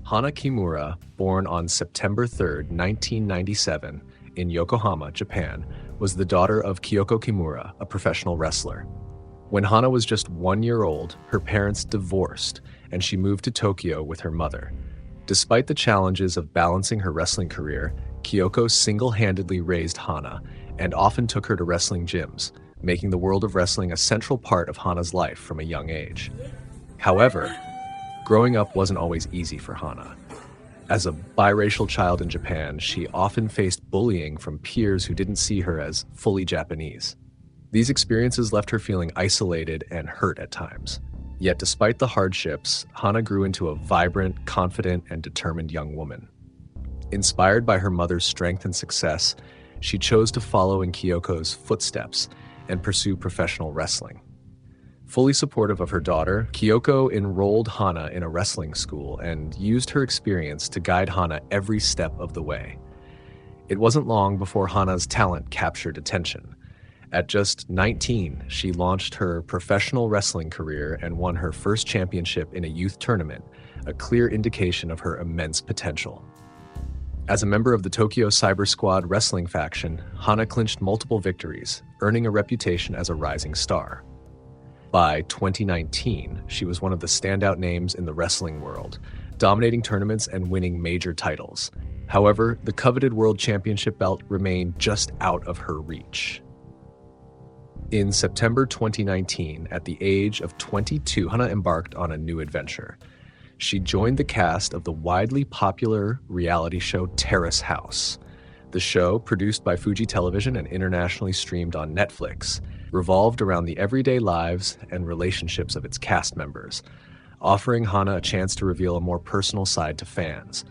Hana Kimura, born on September 3, 1997, in Yokohama, Japan, was the daughter of Kyoko Kimura, a professional wrestler. When Hana was just 1 year old, her parents divorced, and she moved to Tokyo with her mother. Despite the challenges of balancing her wrestling career, Kyoko single-handedly raised Hana and often took her to wrestling gyms, making the world of wrestling a central part of Hana's life from a young age. However, growing up wasn't always easy for Hana. As a biracial child in Japan, she often faced bullying from peers who didn't see her as fully Japanese. These experiences left her feeling isolated and hurt at times. Yet despite the hardships, Hana grew into a vibrant, confident, and determined young woman. Inspired by her mother's strength and success, she chose to follow in Kyoko's footsteps and pursue professional wrestling. Fully supportive of her daughter, Kyoko enrolled Hana in a wrestling school and used her experience to guide Hana every step of the way. It wasn't long before Hana's talent captured attention. At just 19, she launched her professional wrestling career and won her first championship in a youth tournament, a clear indication of her immense potential. As a member of the Tokyo Cyber Squad wrestling faction, Hana clinched multiple victories, earning a reputation as a rising star. By 2019, she was one of the standout names in the wrestling world, dominating tournaments and winning major titles. However, the coveted World Championship belt remained just out of her reach. In September 2019, at the age of 22, Hana embarked on a new adventure. She joined the cast of the widely popular reality show Terrace House. The show, produced by Fuji Television and internationally streamed on Netflix, revolved around the everyday lives and relationships of its cast members, offering Hana a chance to reveal a more personal side to fans.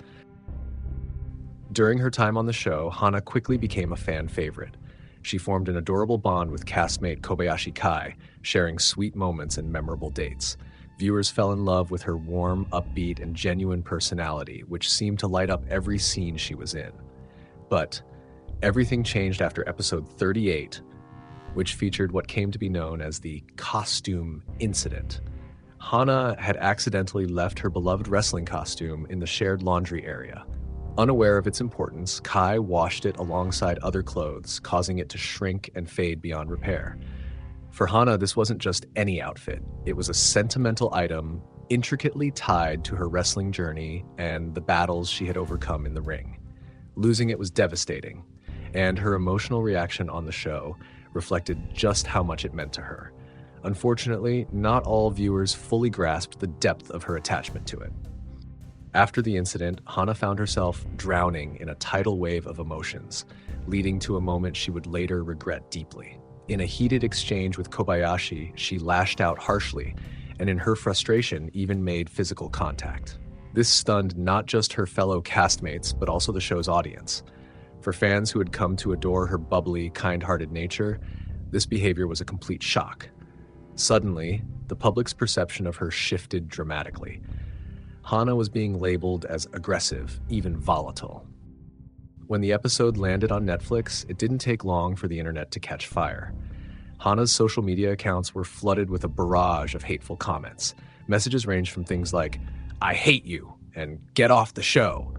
During her time on the show, Hana quickly became a fan favorite. She formed an adorable bond with castmate Kobayashi Kai, sharing sweet moments and memorable dates. Viewers fell in love with her warm, upbeat, and genuine personality, which seemed to light up every scene she was in. But everything changed after episode 38, which featured what came to be known as the costume incident. Hana had accidentally left her beloved wrestling costume in the shared laundry area. Unaware of its importance, Kai washed it alongside other clothes, causing it to shrink and fade beyond repair. For Hana, this wasn't just any outfit. It was a sentimental item intricately tied to her wrestling journey and the battles she had overcome in the ring. Losing it was devastating, and her emotional reaction on the show reflected just how much it meant to her. Unfortunately, not all viewers fully grasped the depth of her attachment to it. After the incident, Hana found herself drowning in a tidal wave of emotions, leading to a moment she would later regret deeply. In a heated exchange with Kobayashi, she lashed out harshly, and in her frustration, even made physical contact. This stunned not just her fellow castmates, but also the show's audience. For fans who had come to adore her bubbly, kind-hearted nature, this behavior was a complete shock. Suddenly, the public's perception of her shifted dramatically. Hana was being labeled as aggressive, even volatile. When the episode landed on Netflix, it didn't take long for the internet to catch fire. Hana's social media accounts were flooded with a barrage of hateful comments. Messages ranged from things like, "I hate you," and "get off the show,"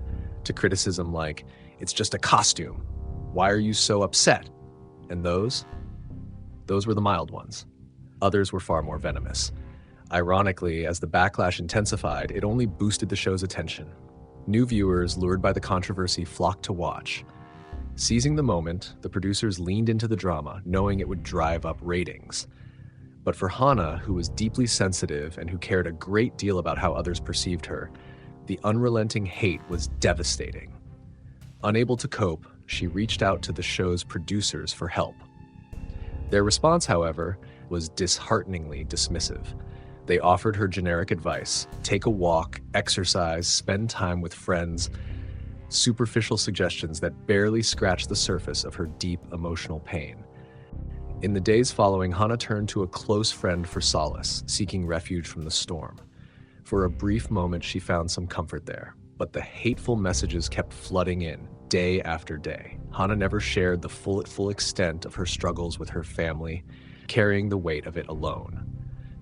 to criticism like, "It's just a costume. Why are you so upset?" And those were the mild ones. Others were far more venomous. Ironically, as the backlash intensified, it only boosted the show's attention. New viewers, lured by the controversy, flocked to watch. Seizing the moment, the producers leaned into the drama, knowing it would drive up ratings. But for Hana, who was deeply sensitive and who cared a great deal about how others perceived her, the unrelenting hate was devastating. Unable to cope, she reached out to the show's producers for help. Their response, however, was dishearteningly dismissive. They offered her generic advice: take a walk, exercise, spend time with friends, superficial suggestions that barely scratched the surface of her deep emotional pain. In the days following, Hana turned to a close friend for solace, seeking refuge from the storm. For a brief moment, she found some comfort there, but the hateful messages kept flooding in, day after day. Hana never shared the full extent of her struggles with her family, carrying the weight of it alone.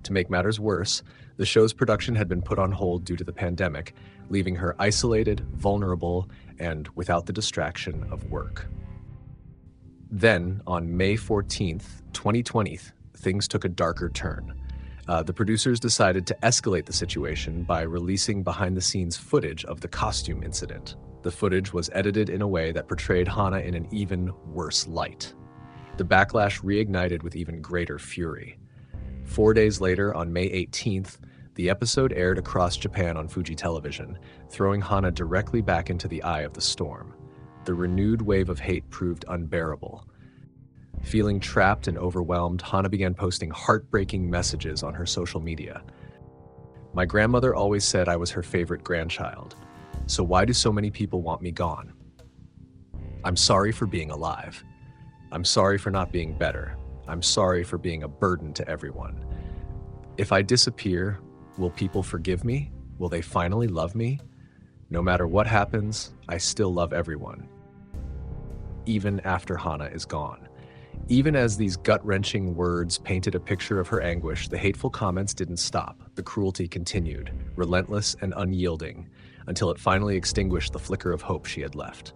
To make matters worse, the show's production had been put on hold due to the pandemic, leaving her isolated, vulnerable, and without the distraction of work. Then, on May 14th, 2020, things took a darker turn. The producers decided to escalate the situation by releasing behind-the-scenes footage of the costume incident. The footage was edited in a way that portrayed Hana in an even worse light. The backlash reignited with even greater fury. 4 days later, on May 18th, the episode aired across Japan on Fuji Television, throwing Hana directly back into the eye of the storm. The renewed wave of hate proved unbearable. Feeling trapped and overwhelmed, Hana began posting heartbreaking messages on her social media. "My grandmother always said I was her favorite grandchild. So why do so many people want me gone? I'm sorry for being alive. I'm sorry for not being better. I'm sorry for being a burden to everyone. If I disappear, will people forgive me? Will they finally love me? No matter what happens, I still love everyone. Even after Hana is gone." Even as these gut-wrenching words painted a picture of her anguish, the hateful comments didn't stop. The cruelty continued, relentless and unyielding, until it finally extinguished the flicker of hope she had left.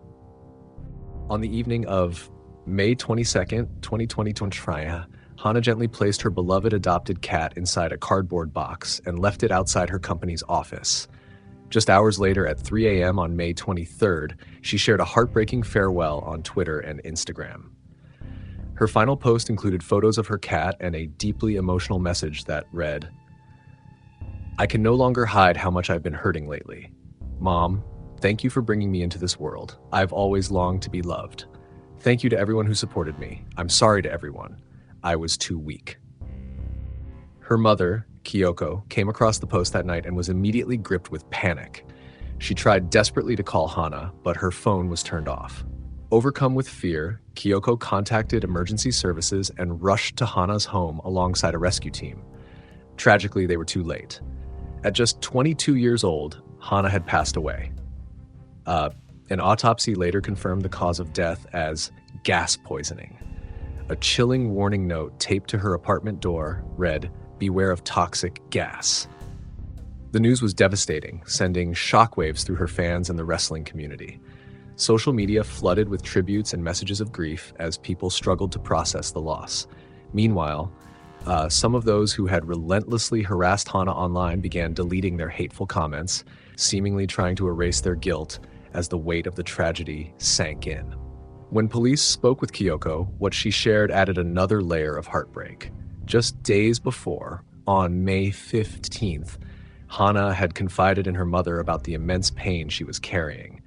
On the evening of May 22nd, 2023, Hana gently placed her beloved adopted cat inside a cardboard box and left it outside her company's office. Just hours later, at 3 a.m. on May 23rd, she shared a heartbreaking farewell on Twitter and Instagram. Her final post included photos of her cat and a deeply emotional message that read, "I can no longer hide how much I've been hurting lately. Mom, thank you for bringing me into this world. I've always longed to be loved. Thank you to everyone who supported me. I'm sorry to everyone. I was too weak." Her mother, Kyoko, came across the post that night and was immediately gripped with panic. She tried desperately to call Hana, but her phone was turned off. Overcome with fear, Kyoko contacted emergency services and rushed to Hana's home alongside a rescue team. Tragically, they were too late. At just 22 years old, Hana had passed away. An autopsy later confirmed the cause of death as gas poisoning. A chilling warning note taped to her apartment door read, "Beware of toxic gas." The news was devastating, sending shockwaves through her fans and the wrestling community. Social media flooded with tributes and messages of grief as people struggled to process the loss. Meanwhile, some of those who had relentlessly harassed Hana online began deleting their hateful comments, seemingly trying to erase their guilt as the weight of the tragedy sank in. When police spoke with Kyoko, what she shared added another layer of heartbreak. Just days before, on May 15th, Hana had confided in her mother about the immense pain she was carrying.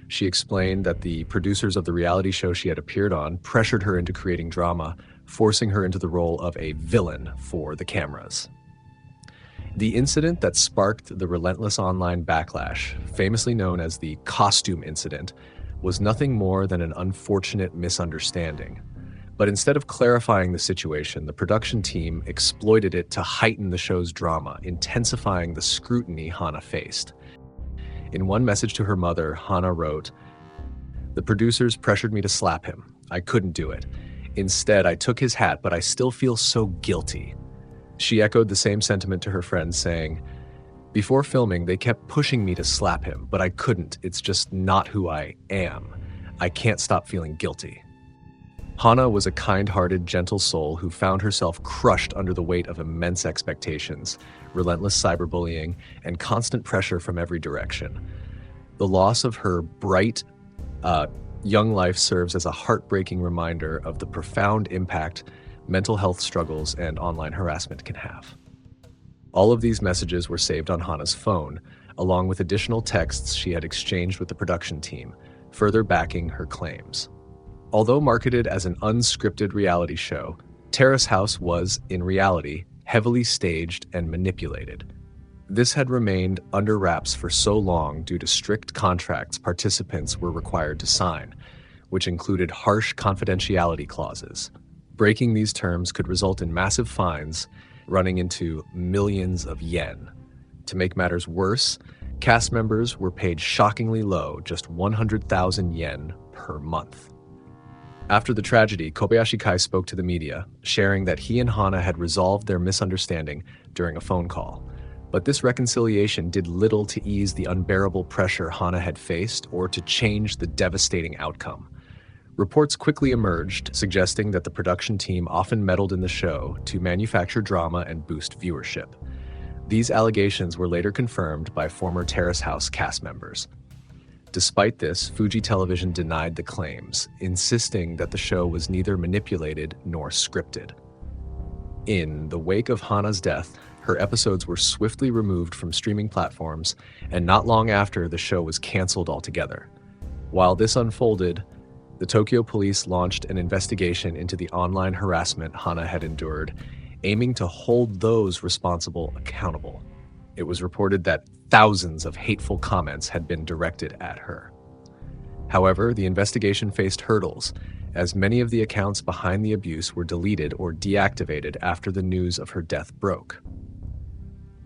She explained that the producers of the reality show she had appeared on pressured her into creating drama, forcing her into the role of a villain for the cameras. The incident that sparked the relentless online backlash, famously known as the costume incident, was nothing more than an unfortunate misunderstanding. But instead of clarifying the situation, the production team exploited it to heighten the show's drama, intensifying the scrutiny Hana faced. In one message to her mother, Hana wrote, "The producers pressured me to slap him. I couldn't do it. Instead, I took his hat, but I still feel so guilty." She echoed the same sentiment to her friends, saying, "Before filming, they kept pushing me to slap him, but I couldn't. It's just not who I am. I can't stop feeling guilty." Hana was a kind-hearted, gentle soul who found herself crushed under the weight of immense expectations, relentless cyberbullying, and constant pressure from every direction. The loss of her bright, young life serves as a heartbreaking reminder of the profound impact mental health struggles and online harassment can have. All of these messages were saved on Hana's phone, along with additional texts she had exchanged with the production team, further backing her claims. Although marketed as an unscripted reality show, Terrace House was, in reality, heavily staged and manipulated. This had remained under wraps for so long due to strict contracts participants were required to sign, which included harsh confidentiality clauses. Breaking these terms could result in massive fines, running into millions of yen. To make matters worse, cast members were paid shockingly low, just 100,000 yen per month. After the tragedy, Kobayashi Kai spoke to the media, sharing that he and Hana had resolved their misunderstanding during a phone call. But this reconciliation did little to ease the unbearable pressure Hana had faced or to change the devastating outcome. Reports quickly emerged, suggesting that the production team often meddled in the show to manufacture drama and boost viewership. These allegations were later confirmed by former Terrace House cast members. Despite this, Fuji Television denied the claims, insisting that the show was neither manipulated nor scripted. In the wake of Hana's death, her episodes were swiftly removed from streaming platforms, and not long after, the show was canceled altogether. While this unfolded, the Tokyo police launched an investigation into the online harassment Hana had endured, aiming to hold those responsible accountable. It was reported that thousands of hateful comments had been directed at her. However, the investigation faced hurdles, as many of the accounts behind the abuse were deleted or deactivated after the news of her death broke.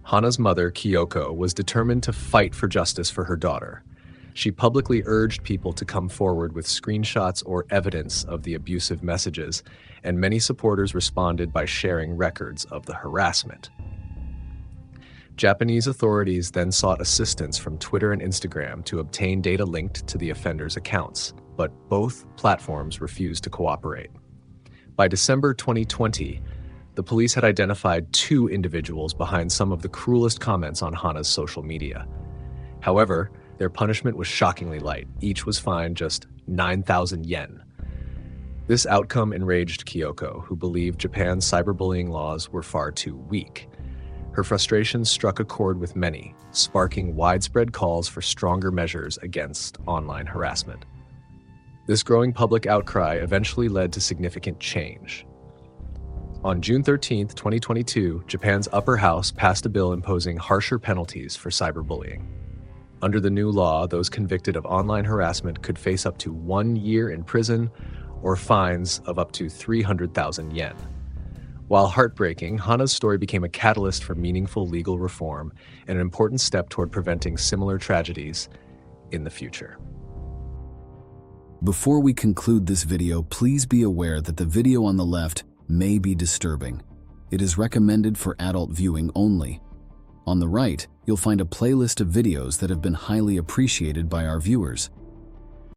Hana's mother, Kyoko, was determined to fight for justice for her daughter. She publicly urged people to come forward with screenshots or evidence of the abusive messages, and many supporters responded by sharing records of the harassment. Japanese authorities then sought assistance from Twitter and Instagram to obtain data linked to the offenders' accounts, but both platforms refused to cooperate. By December 2020, the police had identified 2 individuals behind some of the cruelest comments on Hana's social media. However, their punishment was shockingly light. Each was fined just 9,000 yen. This outcome enraged Kyoko, who believed Japan's cyberbullying laws were far too weak. Her frustrations struck a chord with many, sparking widespread calls for stronger measures against online harassment. This growing public outcry eventually led to significant change. On June 13, 2022, Japan's upper house passed a bill imposing harsher penalties for cyberbullying. Under the new law, those convicted of online harassment could face up to 1 year in prison or fines of up to 300,000 yen. While heartbreaking, Hana's story became a catalyst for meaningful legal reform and an important step toward preventing similar tragedies in the future. Before we conclude this video, please be aware that the video on the left may be disturbing. It is recommended for adult viewing only. On the right, you'll find a playlist of videos that have been highly appreciated by our viewers.